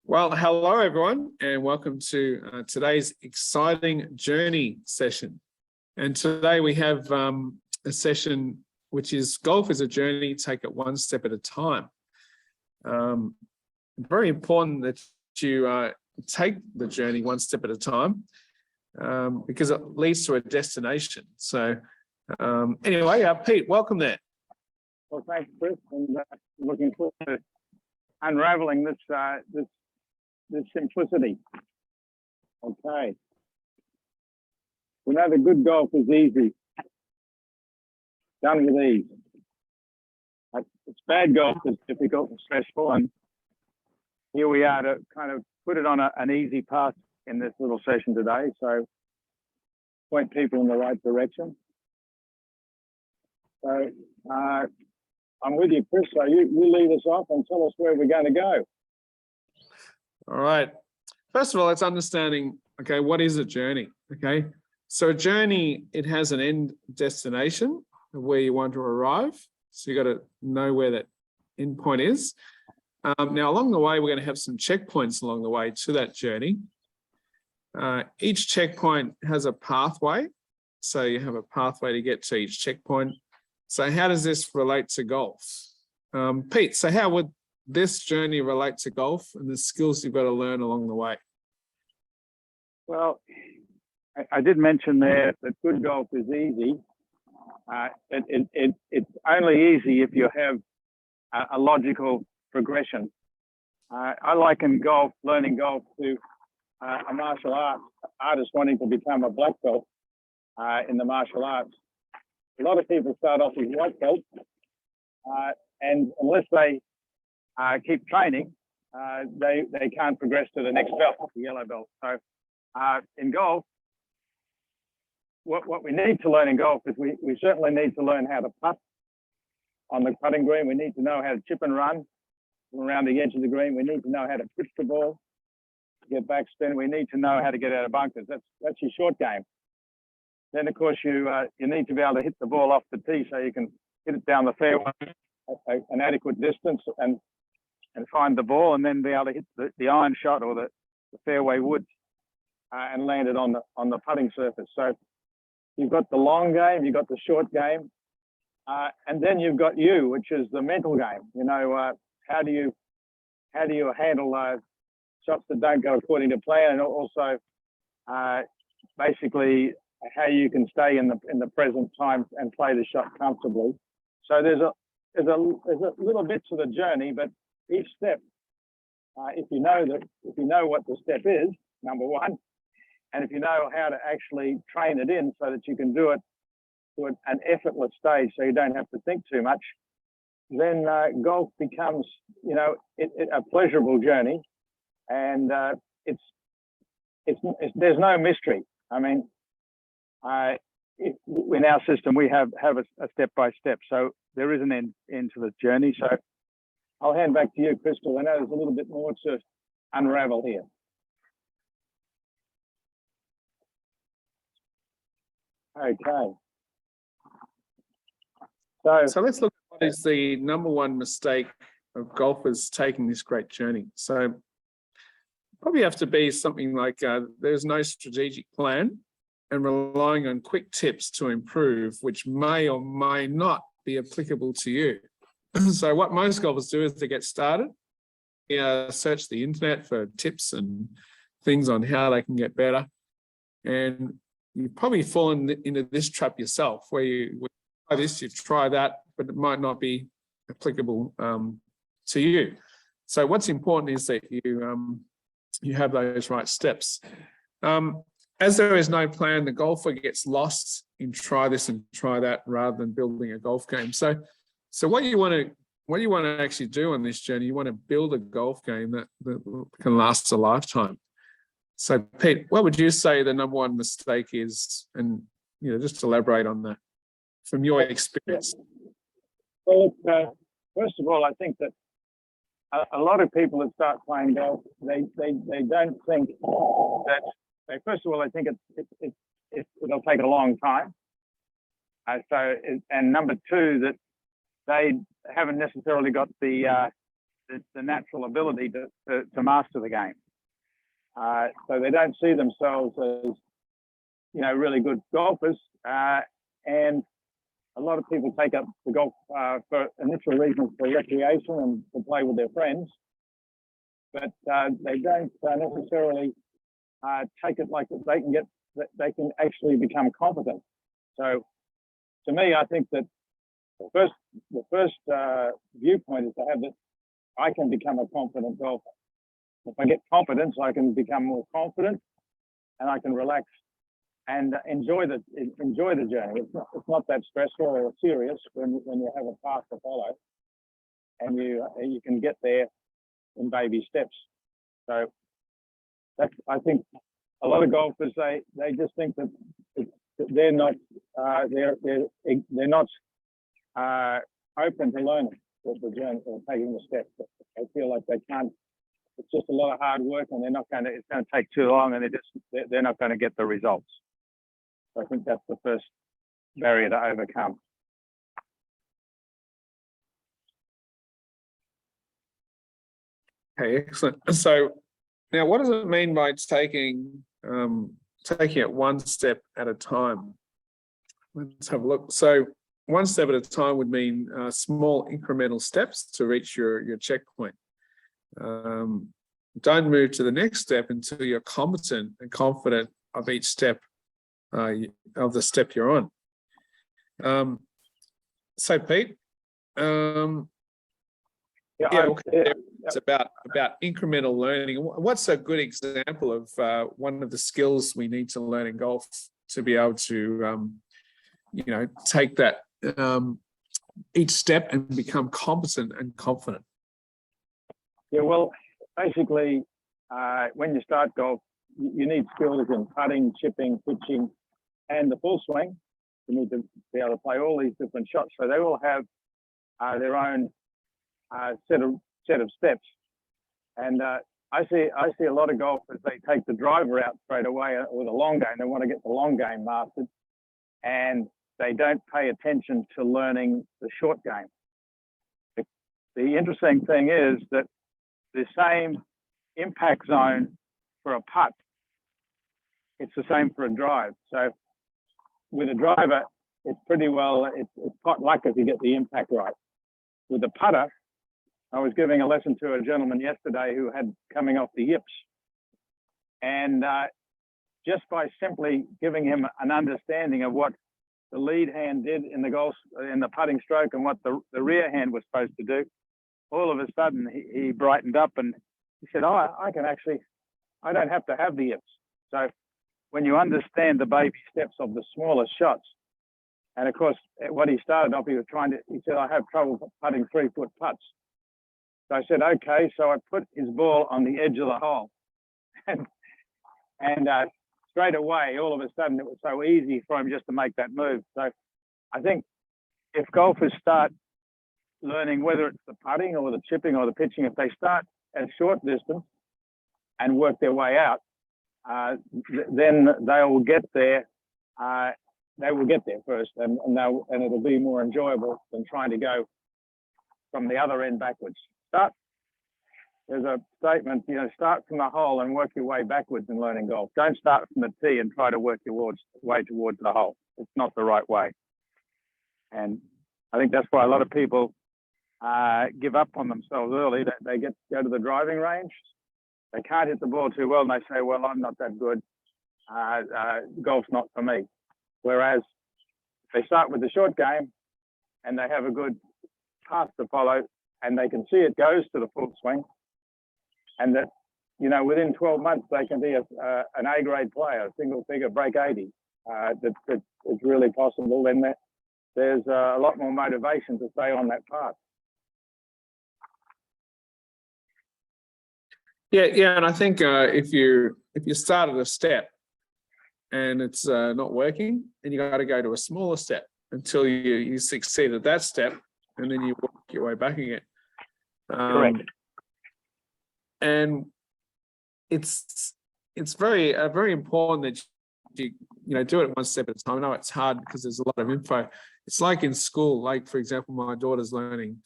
Well, hello everyone, and welcome to today's exciting journey session. And today we have a session which is golf is a journey, take it one step at a time. Very important that you take the journey one step at a time because it leads to a destination. So anyway, Pete, welcome there. Well, thanks, Chris, and looking forward to unraveling this simplicity. Okay. We know that good golf is easy, done with ease. It's bad golf that's difficult and stressful, and here we are to kind of put it on an easy path in this little session today. So point people in the right direction. So I'm with you, Chris. So you lead us off and tell us where we're going to go. All right. First of all, it's understanding, okay, what is a journey? Okay. So a journey, it has an end destination of where you want to arrive. So you got to know where that end point is. Now, along the way, we're going to have some checkpoints along the way to that journey. Each checkpoint has a pathway. So you have a pathway to get to each checkpoint. So how does this relate to golf? Pete, so how would this journey relate to golf and the skills you've got to learn along the way? Well, I did mention there that good golf is easy. It's only easy if you have a logical progression. I liken golf, learning golf, to a martial artist wanting to become a black belt in the martial arts. A lot of people start off as white belts, and unless they keep training, they can't progress to the next belt, the yellow belt. So in golf, what we need to learn in golf is we certainly need to learn how to putt on the putting green. We need to know how to chip and run around the edge of the green. We need to know how to pitch the ball, get backspin. We need to know how to get out of bunkers. That's your short game. Then, of course, you need to be able to hit the ball off the tee so you can hit it down the fairway an adequate distance and find the ball, and then be able to hit the iron shot or the fairway woods and land it on the putting surface. So you've got the long game, you've got the short game, and then you've got which is the mental game. You know, how do you handle shots that don't go according to plan, and also basically how you can stay in the present time and play the shot comfortably. So there's a little bit to the journey, but each step, if you know what the step is, number one, and if you know how to actually train it in so that you can do it to an effortless stage, so you don't have to think too much, then golf becomes, a pleasurable journey, and there's no mystery. I mean, in our system, we have a step by step, so there is an end to the journey. So I'll hand back to you, Crystal. I know there's a little bit more to unravel here. Okay. So let's look at what is the number one mistake of golfers taking this great journey. So probably have to be something like there's no strategic plan and relying on quick tips to improve, which may or may not be applicable to you. So what most golfers do is they get started, search the internet for tips and things on how they can get better. And you've probably fallen into this trap yourself, where you try this, you try that, but it might not be applicable to you. So what's important is that you have those right steps. As there is no plan, the golfer gets lost in try this and try that rather than building a golf game. So what you want to actually do on this journey, you want to build a golf game that can last a lifetime. So Pete, what would you say the number one mistake is? And just elaborate on that from your experience. Well, first of all, I think that a lot of people that start playing golf, they don't think that. First of all, I think it'll take a long time. And number two, that they haven't necessarily got the the natural ability to master the game. So they don't see themselves as, you know, really good golfers. And a lot of people take up the golf for initial reasons, for recreation and to play with their friends, but they don't necessarily take it like they can actually become competent. So to me, I think that the first viewpoint is to have that I can become a confident golfer. If I get confidence, I can become more confident, and I can relax and enjoy the journey. It's not that stressful or serious when you have a path to follow, and you can get there in baby steps. So I think a lot of golfers they just think that they're not open to learning the journey or taking the steps. They feel like they can't. It's just a lot of hard work, and it's going to take too long, and they're not going to get the results. So I think that's the first barrier to overcome. Okay, excellent. So now, what does it mean by taking it one step at a time? Let's have a look. So one step at a time would mean small incremental steps to reach your checkpoint. Don't move to the next step until you're competent and confident of each step of the step you're on. So Pete, it's about incremental learning. What's a good example of one of the skills we need to learn in golf to be able to, take that each step and become competent and confident? Yeah, well, basically, when you start golf, you need skills in putting, chipping, pitching, and the full swing. You need to be able to play all these different shots. So they all have their own set of steps. And I see a lot of golfers, they take the driver out straight away with a long game. They want to get the long game mastered, and they don't pay attention to learning the short game. The interesting thing is that the same impact zone for a putt, it's the same for a drive. So with a driver, it's pretty well, it's pot luck if you get the impact right. With the putter, I was giving a lesson to a gentleman yesterday who had coming off the yips. And just by simply giving him an understanding of what the lead hand did in the putting stroke and what the rear hand was supposed to do, all of a sudden he brightened up and he said, I don't have to have the yips. So when you understand the baby steps of the smallest shots, and of course, what he started off, he said, I have trouble putting 3-foot putts. So I said, okay. So I put his ball on the edge of the hole. and straight away, all of a sudden, it was so easy for him just to make that move. So I think if golfers start learning, whether it's the putting or the chipping or the pitching, if they start at short distance and work their way out, then they will get there. They will get there first, and it'll be more enjoyable than trying to go from the other end backwards. There's a statement, start from the hole and work your way backwards in learning golf. Don't start from the tee and try to work your way towards the hole. It's not the right way. And I think that's why a lot of people give up on themselves early. They go to the driving range. They can't hit the ball too well, and they say, well, I'm not that good. Golf's not for me. Whereas if they start with the short game and they have a good path to follow and they can see it goes to the full swing, and that, within 12 months, they can be an A-grade player, a single figure, break 80. That is really possible. Then there's a lot more motivation to stay on that path. Yeah, and I think if you start at a step and it's not working, then you got to go to a smaller step until you succeed at that step, and then you work your way back again. Correct. And it's very important that you do it one step at a time. I know it's hard because there's a lot of info. It's like in school, like for example, my daughter's learning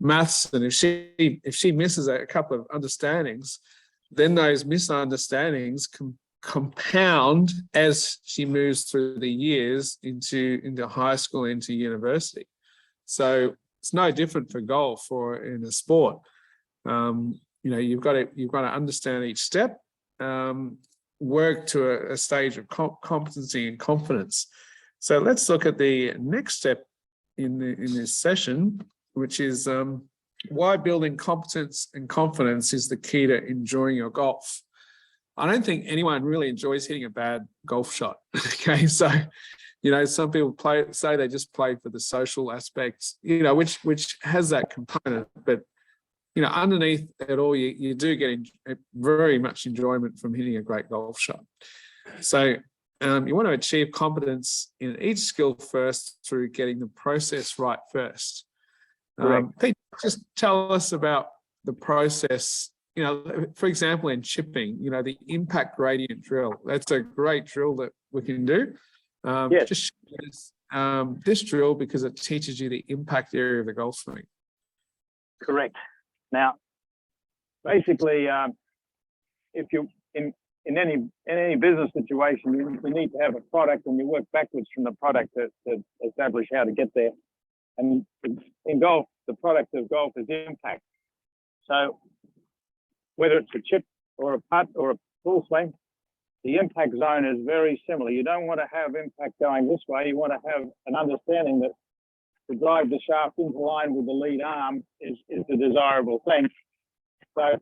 maths, and if she misses a couple of understandings, then those misunderstandings compound as she moves through the years into high school, into university. So it's no different for golf or in a sport. You've got to understand each step, work to a stage of competency and confidence. So let's look at the next step in this session, which is why building competence and confidence is the key to enjoying your golf. I don't think anyone really enjoys hitting a bad golf shot. Okay, so some people say they just play for the social aspects, which has that component, but underneath it all, you do get very much enjoyment from hitting a great golf shot. So you want to achieve competence in each skill first through getting the process right first. Pete, just tell us about the process. For example, in chipping, the impact gradient drill. That's a great drill that we can do. Yes. Just this drill because it teaches you the impact area of the golf swing. Correct. Now, basically, if you in any business situation, you need to have a product, and you work backwards from the product to establish how to get there. And in golf, the product of golf is impact. So whether it's a chip or a putt or a full swing, the impact zone is very similar. You don't want to have impact going this way. You want to have an understanding that to drive the shaft into line with the lead arm is the desirable thing. So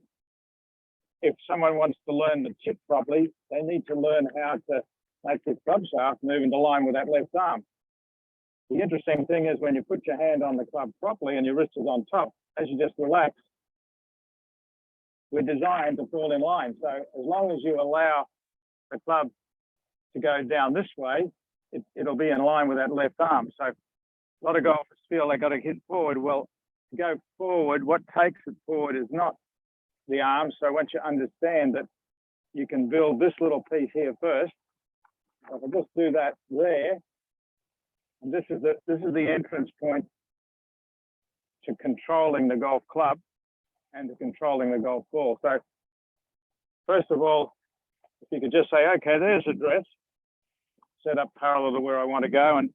if someone wants to learn the chip properly, they need to learn how to make the club shaft move into line with that left arm. The interesting thing is when you put your hand on the club properly and your wrist is on top, as you just relax, we're designed to fall in line. So as long as you allow the club to go down this way, it'll be in line with that left arm. So a lot of golfers feel they got to hit forward. Well, to go forward, what takes it forward is not the arm. So once you understand that you can build this little piece here first, if I just do that there, and this is the entrance point to controlling the golf club and to controlling the golf ball. So first of all, if you could just say, okay, there's the dress, set up parallel to where I want to go, and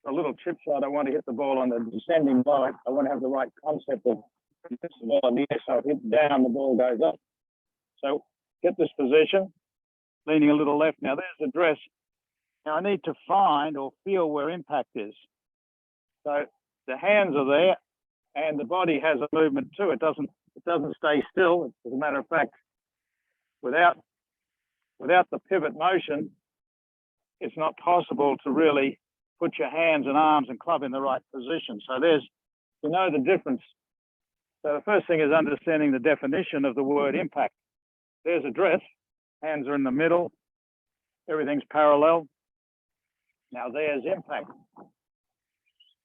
for a little chip shot, I want to hit the ball on the descending line. I want to have the right concept of the ball in the air, so if hit down, the ball goes up. So get this position, leaning a little left. Now there's the dress. Now I need to find or feel where impact is. So the hands are there, and the body has a movement too. It doesn't stay still. As a matter of fact, without the pivot motion, it's not possible to really put your hands and arms and club in the right position. So the difference. So the first thing is understanding the definition of the word impact. There's a dress, hands are in the middle, everything's parallel. Now there's impact.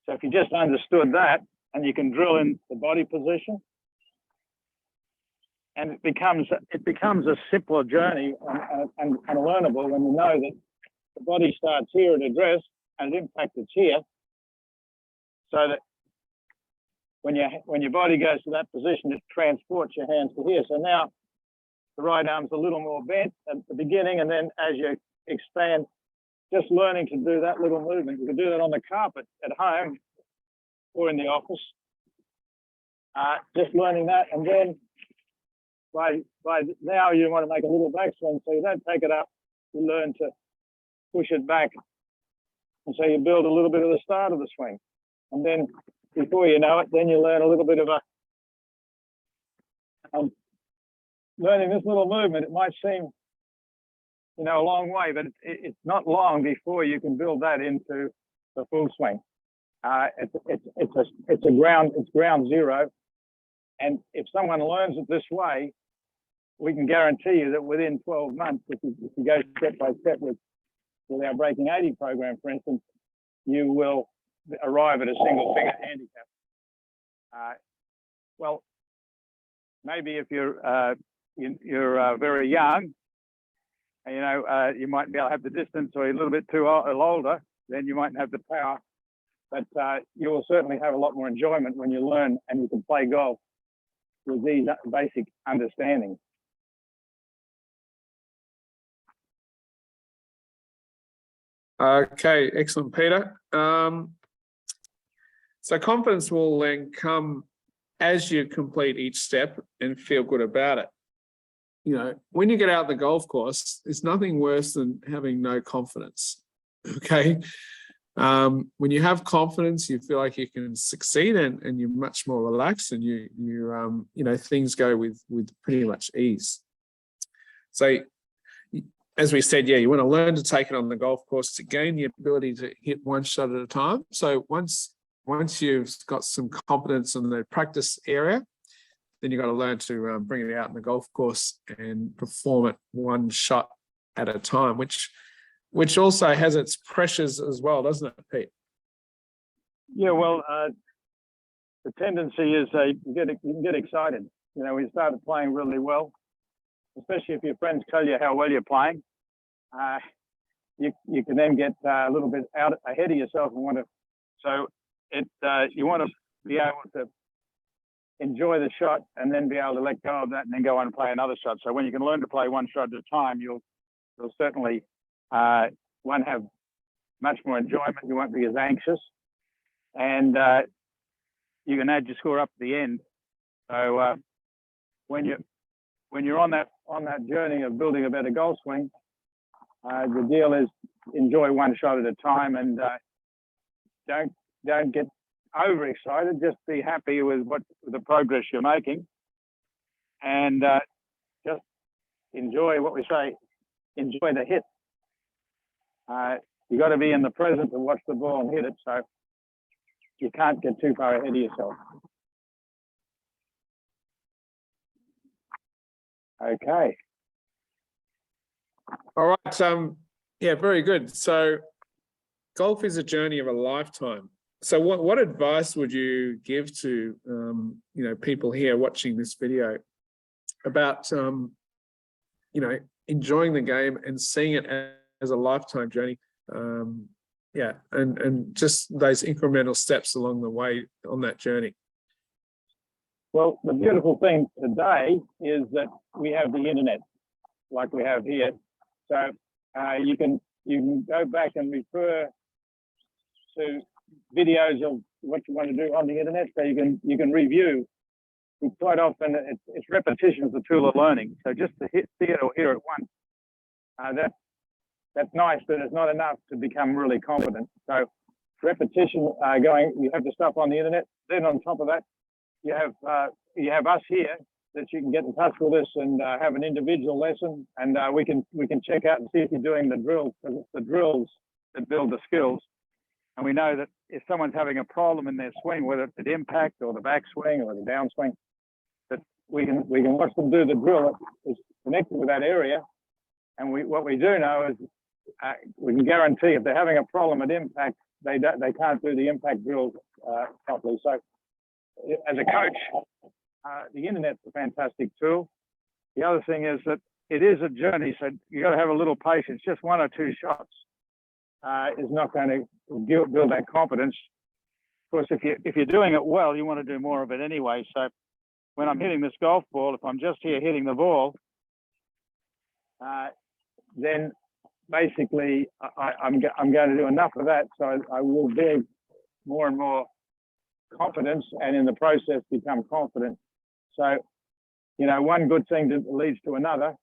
So if you just understood that, and you can drill in the body position, and it becomes a simpler journey and learnable when you know that the body starts here at address and impact is here, so that when your body goes to that position, it transports your hands to here. So now the right arm's a little more bent at the beginning, and then as you expand, just learning to do that little movement. You can do that on the carpet at home or in the office. Just learning that, and then by now you want to make a little backswing, so you don't take it up, you learn to push it back, and so you build a little bit of the start of the swing, and then before you know it, then you learn a little bit of learning this little movement. It might seem a long way, but it's not long before you can build that into the full swing. It's ground zero, and if someone learns it this way, we can guarantee you that within 12 months, if you go step by step with our Breaking 80 program, for instance, you will arrive at a single figure handicap. Well, maybe if you're very young, you might be able to have the distance, or a little bit too older, then you might have the power but you will certainly have a lot more enjoyment when you learn and you can play golf with these basic understandings. Okay, excellent, Peter. So confidence will then come as you complete each step and feel good about it. You know, when you get out the golf course, it's nothing worse than having no confidence. Okay. When you have confidence, you feel like you can succeed and you're much more relaxed and you know, things go with pretty much ease. So as we said, yeah, you want to learn to take it on the golf course to gain the ability to hit one shot at a time. So once you've got some confidence in the practice area, then you've got to learn to bring it out in the golf course and perform it one shot at a time, which also has its pressures as well, doesn't it, Pete? Yeah, well, the tendency is you can get excited. You know, we started playing really well, especially if your friends tell you how well you're playing. You can then get a little bit out ahead of yourself and want to. So you want to be able to enjoy the shot and then be able to let go of that and then go on and play another shot. So when you can learn to play one shot at a time, you'll certainly have much more enjoyment. You won't be as anxious, and you can add your score up at the end. So when you're on that journey of building a better golf swing, the deal is enjoy one shot at a time and don't get overexcited. Just be happy with the progress you're making, and just enjoy what we say. Enjoy the hit. You got to be in the present and watch the ball and hit it. So you can't get too far ahead of yourself. Okay. All right. Yeah, very good. So golf is a journey of a lifetime. So what advice would you give to you know, people here watching this video about you know, enjoying the game and seeing it as a lifetime journey? Yeah, and just those incremental steps along the way on that journey. Well, the beautiful thing today is that we have the internet, like we have here. So you can go back and refer to videos of what you want to do on the internet, so you can review. Quite often, it's repetition is the tool of learning. So just to see it or hear it once, that's nice, but it's not enough to become really confident. So repetition, you have the stuff on the internet. Then on top of that, you have us here that you can get in touch with us and have an individual lesson, and we can check out and see if you're doing the drills, because it's the drills that build the skills. And we know that if someone's having a problem in their swing, whether it's the impact or the backswing or the downswing, that we can watch them do the drill that is connected with that area. And what we do know is we can guarantee if they're having a problem at impact, they can't do the impact drills properly. So as a coach, the internet's a fantastic tool. The other thing is that it is a journey, so you got to have a little patience. Just one or two shots is not going to build that confidence. Of course, if you're doing it well, you want to do more of it anyway. So when I'm hitting this golf ball, if I'm just here hitting the ball, then basically I'm going to do enough of that, so I will build more and more confidence, and in the process become confident. So, you know, one good thing leads to another,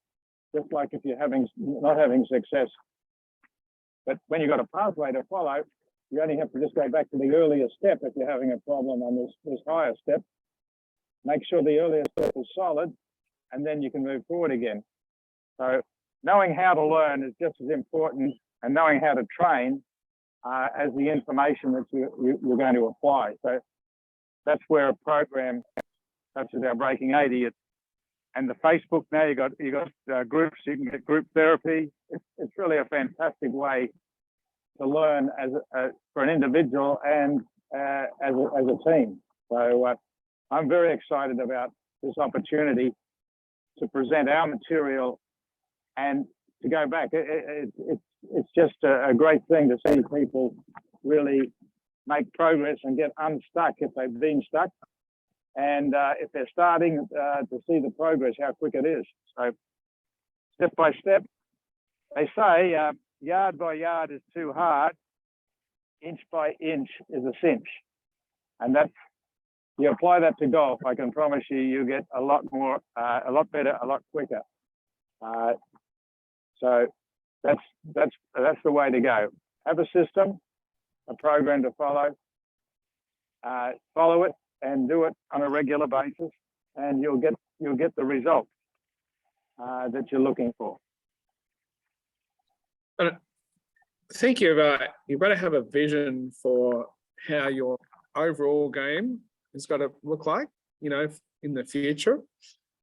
just like if you're not having success. But when you've got a pathway to follow, you only have to just go back to the earlier step if you're having a problem on this higher step. Make sure the earlier step is solid, and then you can move forward again. So knowing how to learn is just as important, and knowing how to train as the information that you're going to apply. So that's where a program such as our Breaking 80 and the Facebook now, you got groups, you can get group therapy. It's really a fantastic way to learn for an individual and as a team. So I'm very excited about this opportunity to present our material and to go back. It's just a great thing to see people really make progress and get unstuck if they've been stuck. And if they're starting to see the progress, how quick it is. So step by step, they say yard by yard is too hard, inch by inch is a cinch. And that's, you apply that to golf, I can promise you, you get a lot more, a lot better, a lot quicker. So that's the way to go. Have a system, a program to follow, follow it and do it on a regular basis, and you'll get the result that you're looking for. I think you've got to have a vision for how your overall game has got to look like, you know, in the future.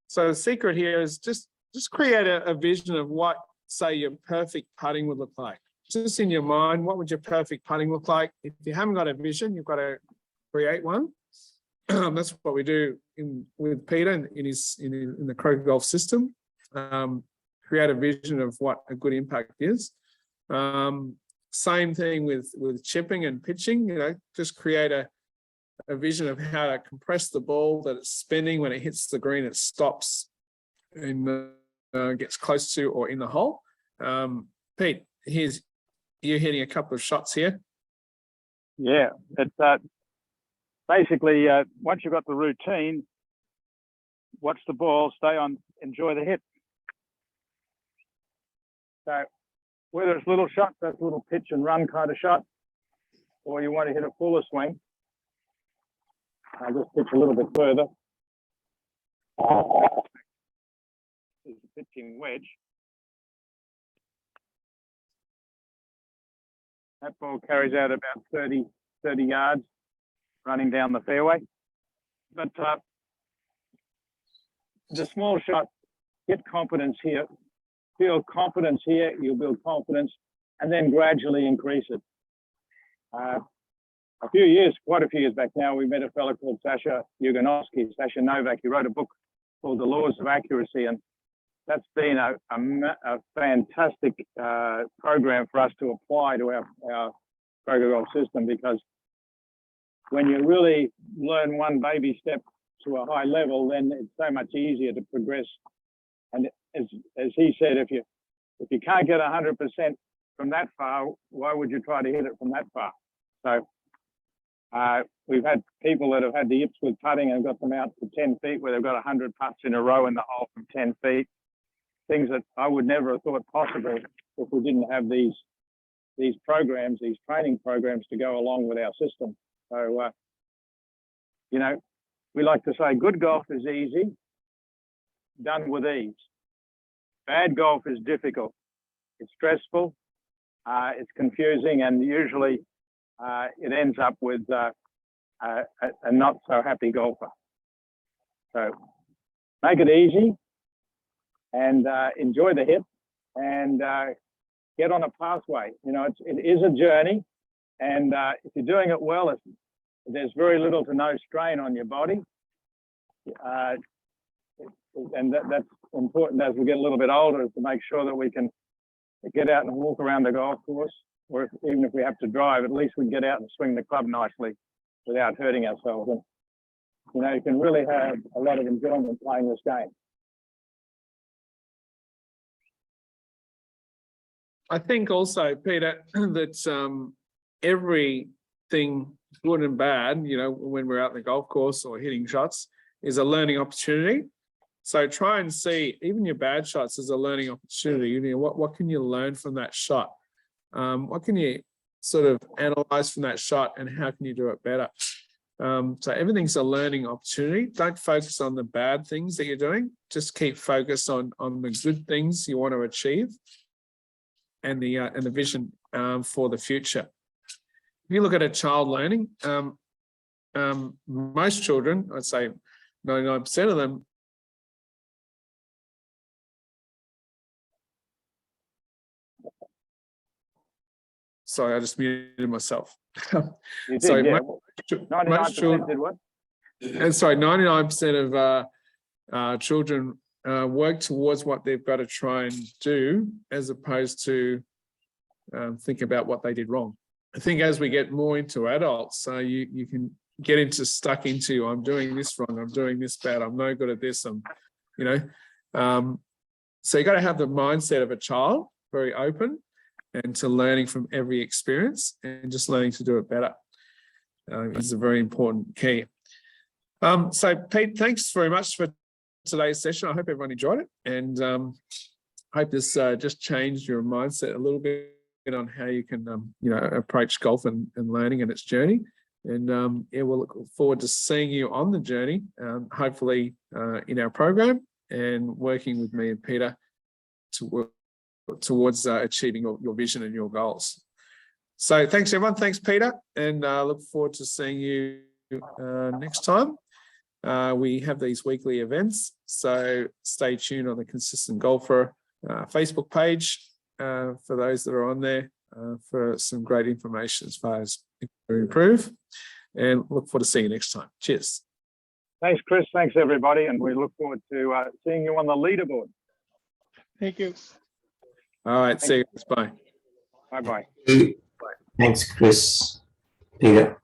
So the secret here is just create a vision of what, say, your perfect putting would look like. Just in your mind, what would your perfect putting look like? If you haven't got a vision, you've got to create one. That's what we do with Peter in the Croker golf system. Create a vision of what a good impact is. Same thing with chipping and pitching. You know, just create a vision of how to compress the ball, that it's spinning when it hits the green, it stops and gets close to or in the hole. Pete, you're hitting a couple of shots here. Yeah, it's basically once you've got the routine, watch the ball, stay on, enjoy the hit. So whether it's little shots, that's a little pitch and run kind of shot, or you want to hit a fuller swing, I'll just pitch a little bit further. This is a pitching wedge. That ball carries out about 30 yards running down the fairway. But the small shot, get confidence here. Build confidence here, you'll build confidence, and then gradually increase it. Quite a few years back now, we met a fellow called Sasha Novak. He wrote a book called The Laws of Accuracy, and that's been a fantastic program for us to apply to our Croker golf system, because when you really learn one baby step to a high level, then it's so much easier to progress. And as he said, if you can't get 100% from that far, why would you try to hit it from that far? So we've had people that have had the yips with putting and got them out to 10 feet where they've got 100 putts in a row in the hole from 10 feet. Things that I would never have thought possible if we didn't have these programs, these training programs to go along with our system. So, you know, we like to say good golf is easy, done with ease. Bad golf is difficult. It's stressful, it's confusing, and usually it ends up with a not so happy golfer. So make it easy and enjoy the hit and get on a pathway. You know, it is a journey, and if you're doing it well, there's very little to no strain on your body. And that's important as we get a little bit older, is to make sure that we can get out and walk around the golf course, or even if we have to drive, at least we can get out and swing the club nicely without hurting ourselves. And, you know, you can really have a lot of enjoyment playing this game. I think also, Peter, that everything good and bad, you know, when we're out in the golf course or hitting shots, is a learning opportunity. So try and see even your bad shots as a learning opportunity. You know, what can you learn from that shot? What can you sort of analyze from that shot, and how can you do it better? So everything's a learning opportunity. Don't focus on the bad things that you're doing. Just keep focused on the good things you want to achieve, and the vision for the future. If you look at a child learning, most children, I'd say 99% of them, sorry, I just muted myself. You did, Sorry, yeah. most children did what? And sorry, 99% of children work towards what they've got to try and do, as opposed to think about what they did wrong. I think as we get more into adults, you can get stuck into, I'm doing this wrong, I'm doing this bad, I'm no good at this, so you got to have the mindset of a child, very open, and to learning from every experience and just learning to do it better is a very important key. So Pete, thanks very much for today's session. I hope everyone enjoyed it, and I hope this just changed your mindset a little bit on how you can, approach golf and learning and its journey. And we'll look forward to seeing you on the journey, hopefully in our program and working with me and Peter towards achieving your vision and your goals. So thanks, everyone. Thanks, Peter. And look forward to seeing you next time. We have these weekly events, so stay tuned on the Consistent Golfer Facebook page for those that are on there for some great information as far as to improve, and look forward to seeing you next time. Cheers. Thanks, Chris. Thanks, everybody. And we look forward to seeing you on the leaderboard. Thank you. All right. See you guys. Bye. Bye-bye. Thanks, Chris. Peter.